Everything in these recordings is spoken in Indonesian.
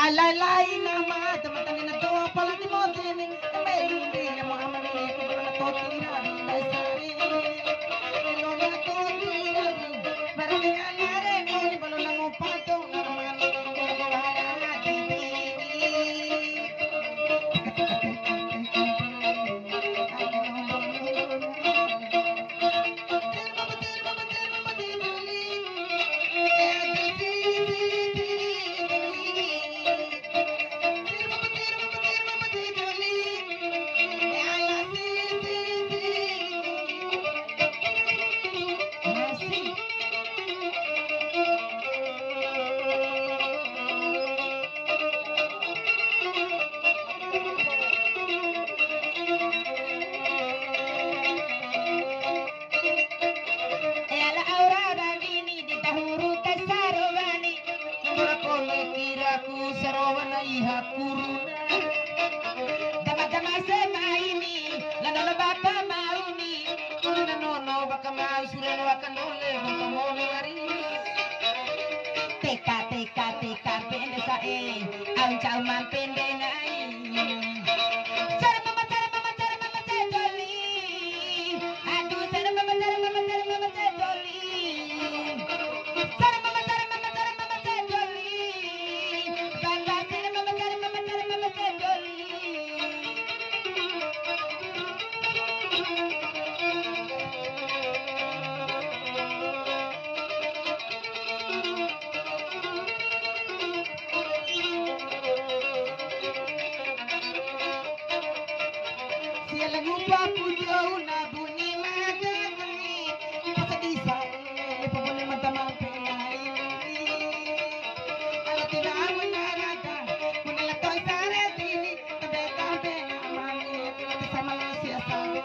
Alalay nama teman-teman na to pala ni mo din may hindi na mo amani ko na to tira may sari no na to tira marami alare mo ni balo na mo pato naman ko wala titi Sarawana iha kuruna dama-dama semaini lana baka mauni kuruna nono baka mau surano akan ole baka mono ngarini teka pende sae au cau mampende nai cara mama cedoli aduh cara mama cedoli cara mama cedoli bangga cara mama cedoli Sia lagu papu jauh na bunyi magani pasadisa pa boleh mata mampelai ala tinawa na rata kunala toy sare dini tabe tabe mani kita sama sia sama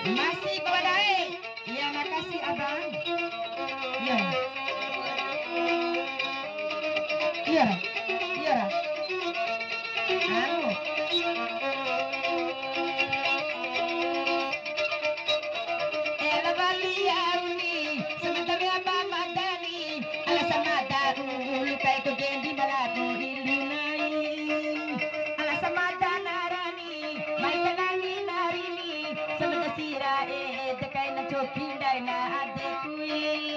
Masih badai. Ya makasih abang. Ya. Iya. Iya. Anu. Ela baliaruni sementara apa madani ala sama daru lukai ko gendi balado dilunai ala sama danarani mai kanani narini sementara sira dekai na chokindai na adekui